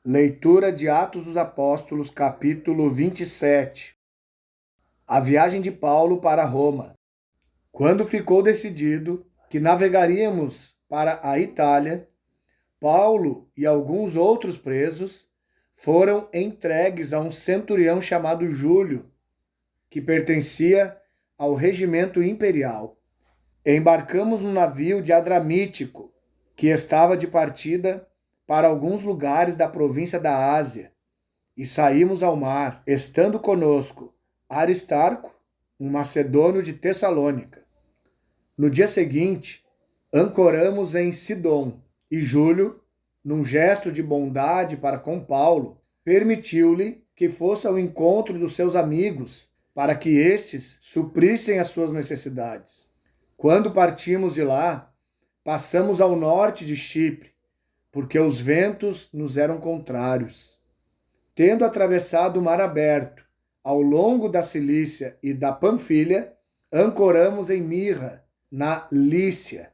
Leitura de Atos dos Apóstolos, capítulo 27. A viagem de Paulo para Roma. Quando ficou decidido que navegaríamos para a Itália, Paulo e alguns outros presos foram entregues a um centurião chamado Júlio, que pertencia ao regimento imperial. Embarcamos no navio de Adramítico, que estava de partida para alguns lugares da província da Ásia, e saímos ao mar, estando conosco Aristarco, um macedônio de Tessalônica. No dia seguinte, ancoramos em Sidom, e Júlio, num gesto de bondade para com Paulo, permitiu-lhe que fosse ao encontro dos seus amigos, para que estes suprissem as suas necessidades. Quando partimos de lá, passamos ao norte de Chipre, porque os ventos nos eram contrários. Tendo atravessado o mar aberto, ao longo da Cilícia e da Panfilha, ancoramos em Mirra, na Lícia.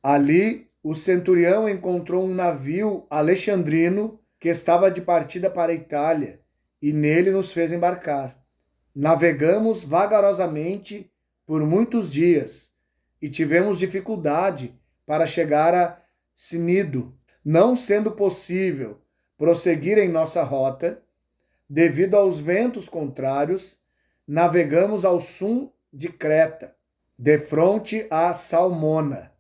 Ali, o centurião encontrou um navio alexandrino que estava de partida para a Itália, e nele nos fez embarcar. Navegamos vagarosamente por muitos dias, e tivemos dificuldade para chegar a Cnido, não sendo possível prosseguir em nossa rota, devido aos ventos contrários, navegamos ao sul de Creta, defronte a Salmona.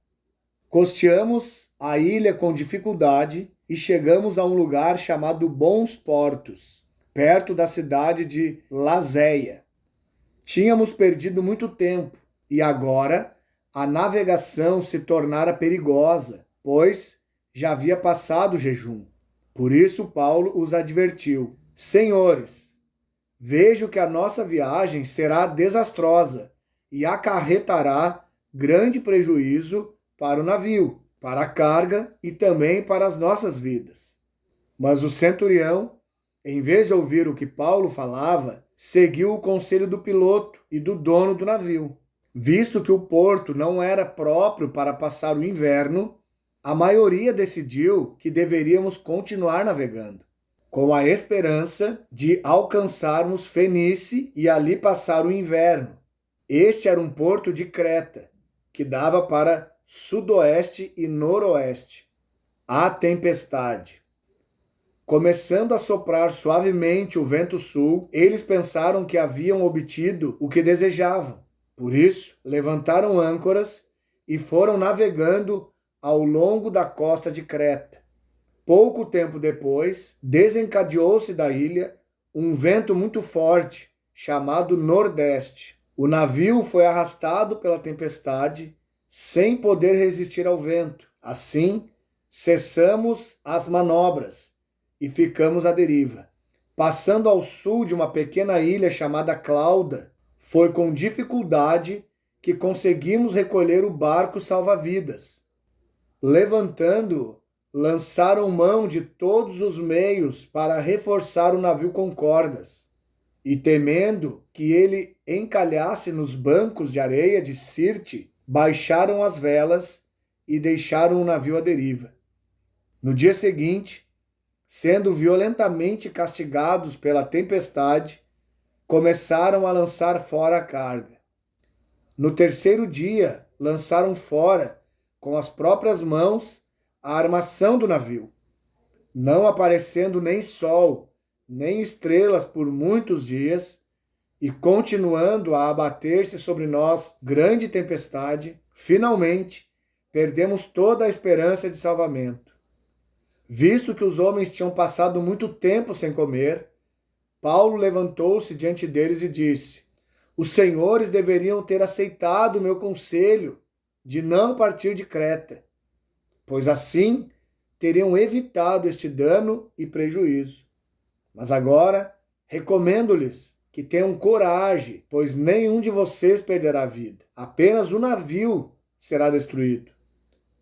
Costeamos a ilha com dificuldade e chegamos a um lugar chamado Bons Portos, perto da cidade de Lazéia. Tínhamos perdido muito tempo e agora a navegação se tornara perigosa, pois já havia passado o jejum. Por isso Paulo os advertiu: Senhores, vejo que a nossa viagem será desastrosa e acarretará grande prejuízo para o navio, para a carga e também para as nossas vidas. Mas o centurião, em vez de ouvir o que Paulo falava, seguiu o conselho do piloto e do dono do navio. Visto que o porto não era próprio para passar o inverno, a maioria decidiu que deveríamos continuar navegando, com a esperança de alcançarmos Fenice e ali passar o inverno. Este era um porto de Creta, que dava para sudoeste e noroeste. A tempestade. Começando a soprar suavemente o vento sul, eles pensaram que haviam obtido o que desejavam. Por isso, levantaram âncoras e foram navegando ao longo da costa de Creta. Pouco tempo depois, desencadeou-se da ilha um vento muito forte, chamado Nordeste. O navio foi arrastado pela tempestade, sem poder resistir ao vento. Assim, cessamos as manobras e ficamos à deriva. Passando ao sul de uma pequena ilha chamada Clauda, foi com dificuldade que conseguimos recolher o barco salva-vidas. Levantando-o, lançaram mão de todos os meios para reforçar o navio com cordas, e temendo que ele encalhasse nos bancos de areia de Sirte, baixaram as velas e deixaram o navio à deriva. No dia seguinte, sendo violentamente castigados pela tempestade, começaram a lançar fora a carga. No terceiro dia, lançaram fora, com as próprias mãos, a armação do navio, não aparecendo nem sol, nem estrelas por muitos dias, e continuando a abater-se sobre nós grande tempestade, finalmente perdemos toda a esperança de salvamento. Visto que os homens tinham passado muito tempo sem comer, Paulo levantou-se diante deles e disse: Os senhores deveriam ter aceitado o meu conselho de não partir de Creta, pois assim teriam evitado este dano e prejuízo. Mas agora recomendo-lhes que tenham coragem, pois nenhum de vocês perderá a vida. Apenas o navio será destruído.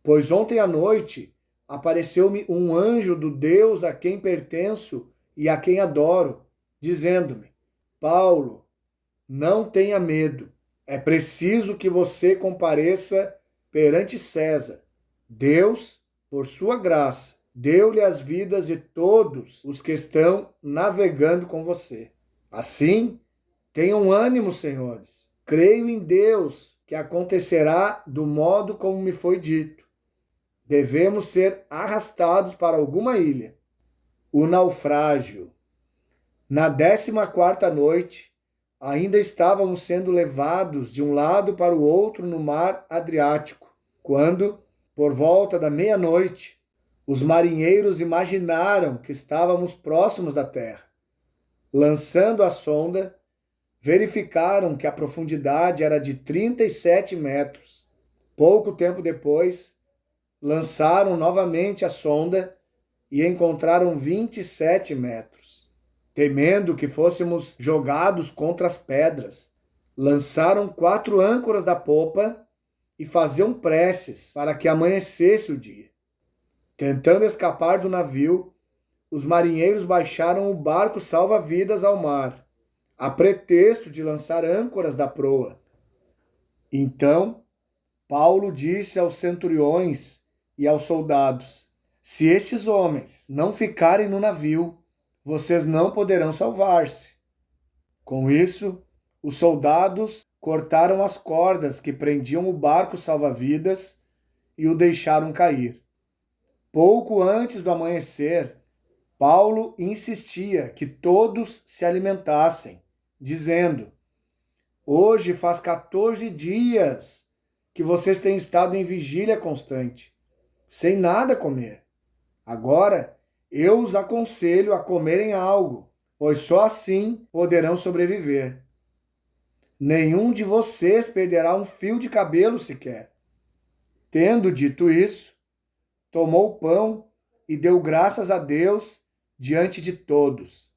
Pois ontem à noite apareceu-me um anjo do Deus a quem pertenço e a quem adoro, dizendo-me: Paulo, não tenha medo. É preciso que você compareça perante César. Deus, por sua graça, deu-lhe as vidas de todos os que estão navegando com você. Assim, tenham ânimo, senhores. Creio em Deus que acontecerá do modo como me foi dito. Devemos ser arrastados para alguma ilha. O naufrágio. Na 14ª noite, ainda estávamos sendo levados de um lado para o outro no mar Adriático, quando, por volta da meia-noite, os marinheiros imaginaram que estávamos próximos da terra. Lançando a sonda, verificaram que a profundidade era de 37 metros. Pouco tempo depois, lançaram novamente a sonda e encontraram 27 metros. Temendo que fôssemos jogados contra as pedras, lançaram 4 âncoras da popa e faziam preces para que amanhecesse o dia. Tentando escapar do navio, os marinheiros baixaram o barco salva-vidas ao mar, a pretexto de lançar âncoras da proa. Então, Paulo disse aos centuriões e aos soldados: se estes homens não ficarem no navio, vocês não poderão salvar-se. Com isso, os soldados cortaram as cordas que prendiam o barco salva-vidas e o deixaram cair. Pouco antes do amanhecer, Paulo insistia que todos se alimentassem, dizendo: hoje faz 14 dias que vocês têm estado em vigília constante, sem nada comer. Agora, eu os aconselho a comerem algo, pois só assim poderão sobreviver. Nenhum de vocês perderá um fio de cabelo sequer. Tendo dito isso, tomou o pão e deu graças a Deus diante de todos.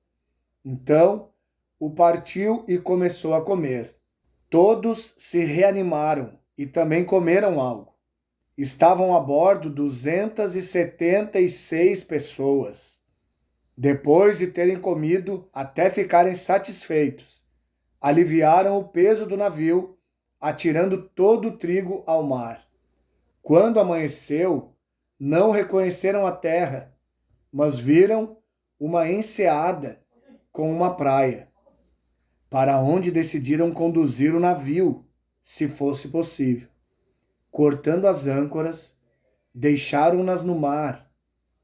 Então, o partiu e começou a comer. Todos se reanimaram e também comeram algo. Estavam a bordo 276 pessoas. Depois de terem comido até ficarem satisfeitos, aliviaram o peso do navio, atirando todo o trigo ao mar. Quando amanheceu, não reconheceram a terra, mas viram uma enseada com uma praia, para onde decidiram conduzir o navio, se fosse possível. Cortando as âncoras, deixaram-nas no mar,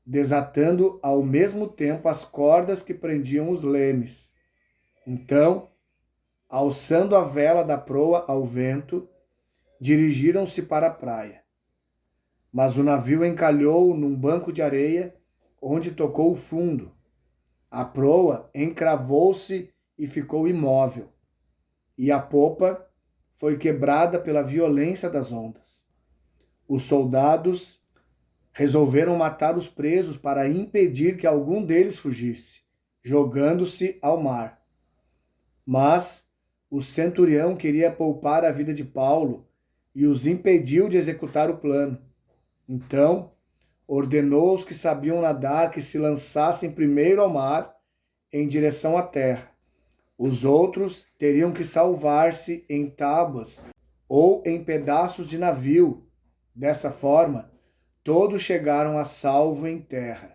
desatando ao mesmo tempo as cordas que prendiam os lemes. Então, alçando a vela da proa ao vento, dirigiram-se para a praia. Mas o navio encalhou num banco de areia, onde tocou o fundo. A proa encravou-se e ficou imóvel, e a popa foi quebrada pela violência das ondas. Os soldados resolveram matar os presos para impedir que algum deles fugisse, jogando-se ao mar. Mas o centurião queria poupar a vida de Paulo e os impediu de executar o plano. Então, ordenou aos que sabiam nadar que se lançassem primeiro ao mar em direção à terra. Os outros teriam que salvar-se em tábuas ou em pedaços de navio. Dessa forma, todos chegaram a salvo em terra.